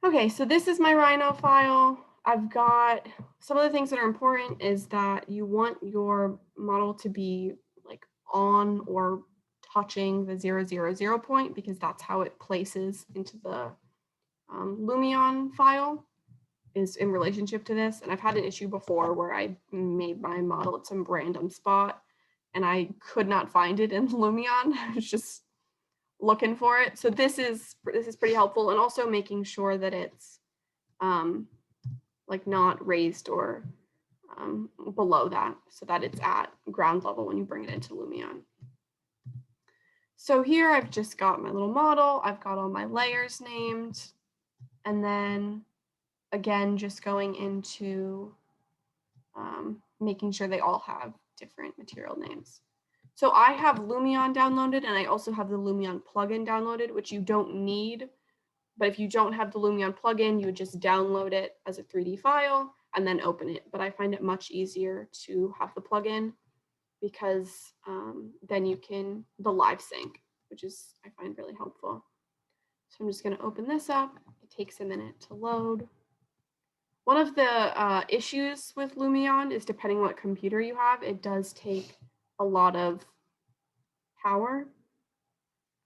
Okay, so this is my Rhino file. I've got some of the things that are important is that you want your model to be like on or touching the 000 point because that's how it places into the Lumion file is in relationship to this. And I've had an issue before where I made my model at some random spot and I could not find it in Lumion. I was just looking for it. So this is pretty helpful, and also making sure that it's like not raised or below that, so that it's at ground level when you bring it into Lumion. So here I've just got my little model. I've got all my layers named, and then again, just going into making sure they all have different material names. So I have Lumion downloaded, and I also have the Lumion plugin downloaded, which you don't need. But if you don't have the Lumion plugin, you would just download it as a 3D file and then open it. But I find it much easier to have the plugin because then you can, the live sync, which is, I find really helpful. So I'm just going to open this up. It takes a minute to load. One of the issues with Lumion is depending on what computer you have, it does take a lot of power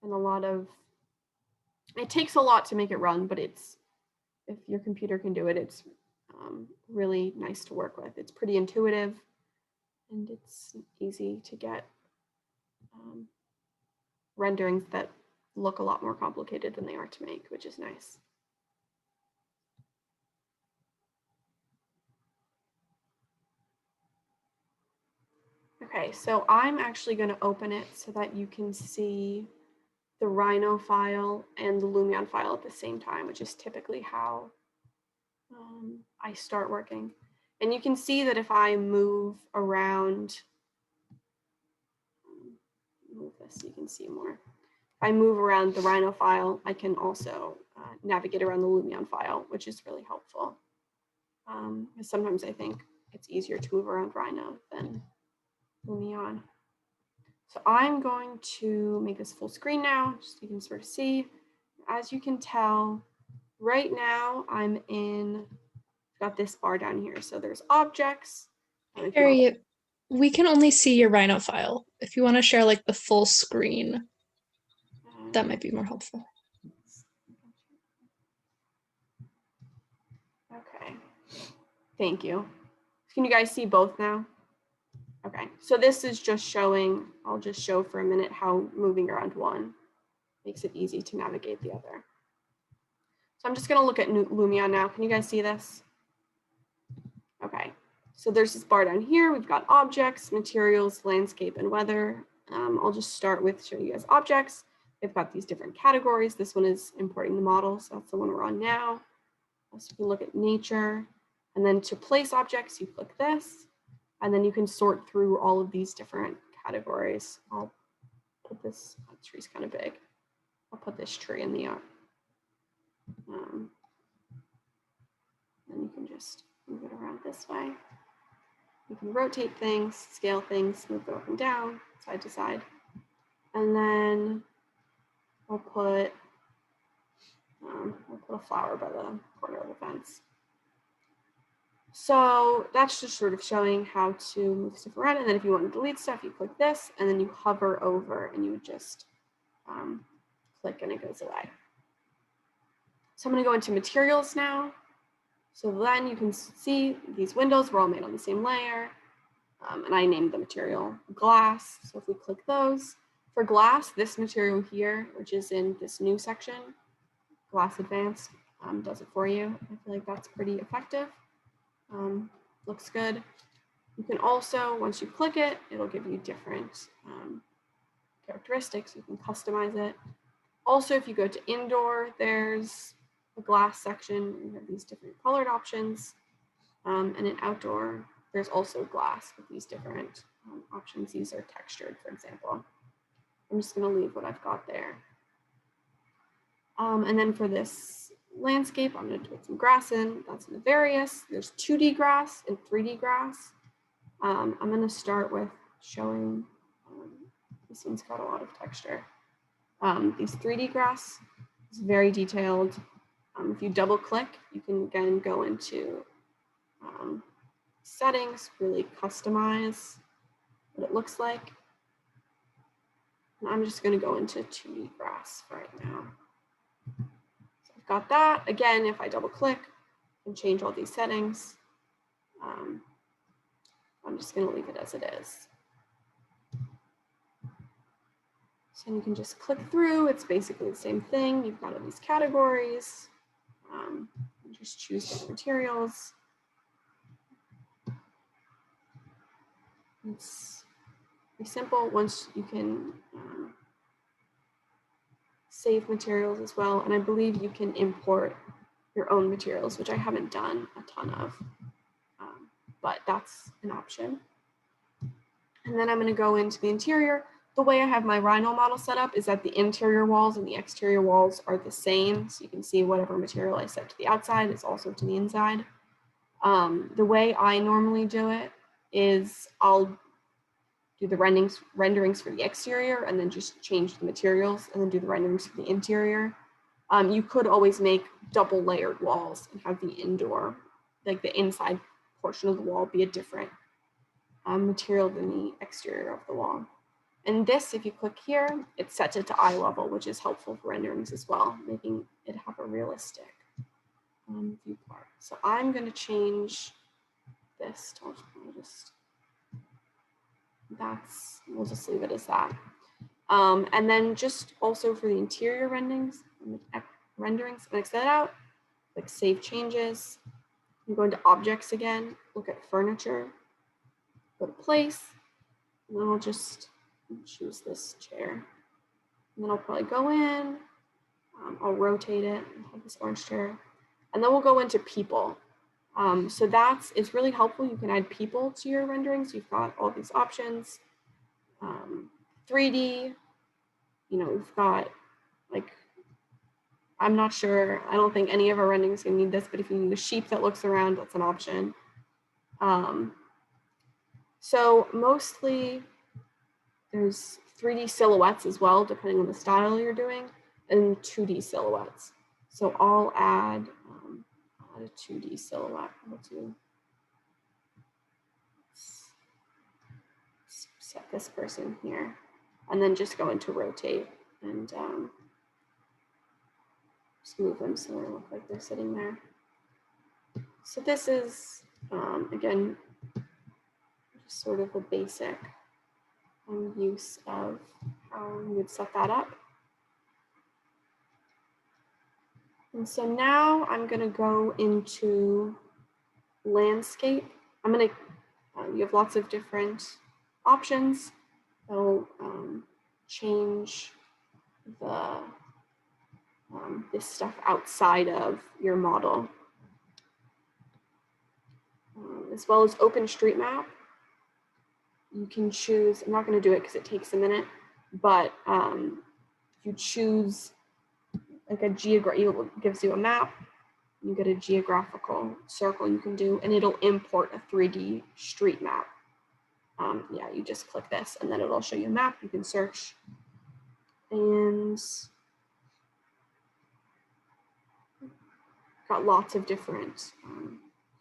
and it takes a lot to make it run, but if your computer can do it, it's really nice to work with. It's pretty intuitive and it's easy to get renderings that look a lot more complicated than they are to make, which is nice. Okay, so I'm actually going to open it so that you can see the Rhino file and the Lumion file at the same time, which is typically how I start working. And you can see that if I move around, move this so you can see more. If I move around the Rhino file, I can also navigate around the Lumion file, which is really helpful. Because sometimes I think it's easier to move around Rhino than Lumion. So I'm going to make this full screen now, just so you can sort of see. As you can tell, right now I'm got this bar down here. So there's objects. Harriet, we can only see your Rhino file. If you want to share like the full screen, that might be more helpful. Okay, thank you. Can you guys see both now? Okay, so this is just showing, I'll just show for a minute how moving around one makes it easy to navigate the other. So I'm just gonna look at Lumion now. Can you guys see this? Okay, so there's this bar down here. We've got objects, materials, landscape, and weather. I'll just start with showing you guys objects. They've got these different categories. This one is importing the model, so that's the one we're on now. So you can look at nature, and then to place objects, you click this, and then you can sort through all of these different categories. I'll put this, that tree's kind of big. I'll put this tree in the then you can just move it around this way. You can rotate things, scale things, move it up and down, side to side. And then I'll put a flower by the corner of the fence. So that's just sort of showing how to move stuff around. And then if you want to delete stuff, you click this, and then you hover over and you would just click and it goes away. So I'm going to go into materials now. So then you can see these windows were all made on the same layer. And I named the material glass. So if we click those, for glass, this material here, which is in this new section, Glass Advanced, does it for you. I feel like that's pretty effective. Looks good. You can also, once you click it, it'll give you different characteristics. You can customize it. Also, if you go to indoor, there's a glass section. You have these different colored options. And in outdoor, there's also glass with these different options. These are textured, for example. I'm just going to leave what I've got there. And then for this landscape, I'm going to put some grass in. That's in the various. There's 2D grass and 3D grass. I'm going to start with showing, this one's got a lot of texture. These 3D grass is very detailed. If you double click, you can again go into settings, really customize what it looks like. And I'm just going to go into 2D grass right now. So I've got that. Again, if I double click and change all these settings, I'm just going to leave it as it is. So you can just click through. It's basically the same thing. You've got all these categories. You just choose different materials. It's pretty simple. Once you can save materials as well. And I believe you can import your own materials, which I haven't done a ton of, but that's an option. And then I'm going to go into the interior. The way I have my Rhino model set up is that the interior walls and the exterior walls are the same. So you can see whatever material I set to the outside is also to the inside. The way I normally do it is I'll do the renderings for the exterior and then just change the materials and then do the renderings for the interior. You could always make double layered walls and have the indoor, like the inside portion of the wall be a different material than the exterior of the wall. And this, if you click here, it sets it to eye level, which is helpful for renderings as well, making it have a realistic view part. So I'm going to change this to we'll just leave it as that. And then just also for the interior renderings, I'm going to exit that out, click Save Changes. I'm going to Objects again, look at Furniture, go to Place, and then I'll just choose this chair. And then I'll probably go in, I'll rotate it, and have this orange chair. And then we'll go into People. So it's really helpful. You can add people to your renderings. You've got all these options. 3D, we've got like, I'm not sure, I don't think any of our renderings gonna need this, but if you need a sheep that looks around, that's an option. So mostly there's 3D silhouettes as well, depending on the style you're doing, and 2D silhouettes. So I'll add a 2D silhouette. I'll set this person here, and then just go into rotate and just move them so they look like they're sitting there. So this is, again, just sort of a basic use of how you would set that up. And so now I'm going to go into landscape. You have lots of different options that'll change this stuff outside of your model. As well as OpenStreetMap. You can choose, I'm not going to do it because it takes a minute, but if you choose like it gives you a map, you get a geographical circle you can do, and it'll import a 3D street map. Yeah, you just click this and then it'll show you a map. You can search, and got lots of different,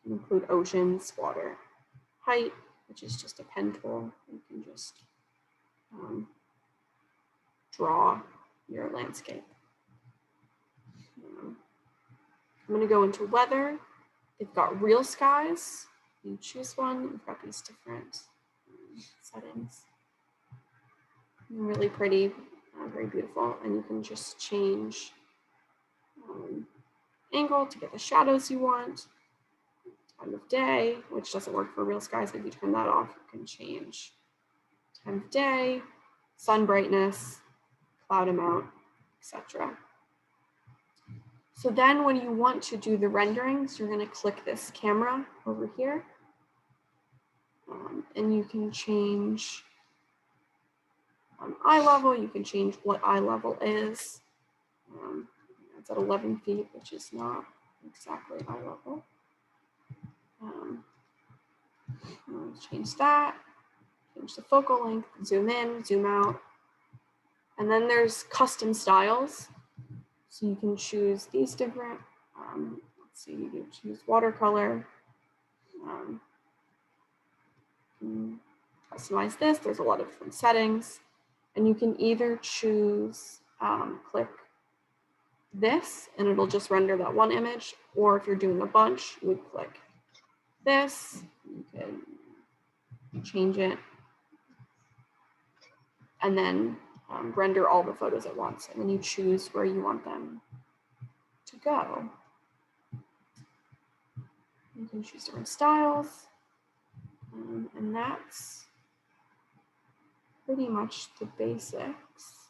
include oceans, water, height, which is just a pen tool. You can just draw your landscape. I'm going to go into weather. They've got real skies. You choose one. You've got these different settings. Really pretty, very beautiful. And you can just change angle to get the shadows you want. Time of day, which doesn't work for real skies. If you turn that off, you can change time of day, sun brightness, cloud amount, etc. So then when you want to do the renderings, you're going to click this camera over here. And you can change eye level. You can change what eye level is. It's at 11 feet, which is not exactly eye level. Change that, change the focal length, zoom in, zoom out. And then there's custom styles. So you can choose these different Let's see, you choose watercolor. Customize this. There's a lot of different settings. And you can either choose, click this, and it'll just render that one image. Or if you're doing a bunch, you would click this. You can change it. And then render all the photos at once. And then you choose where you want them to go. You can choose different styles. And that's pretty much the basics.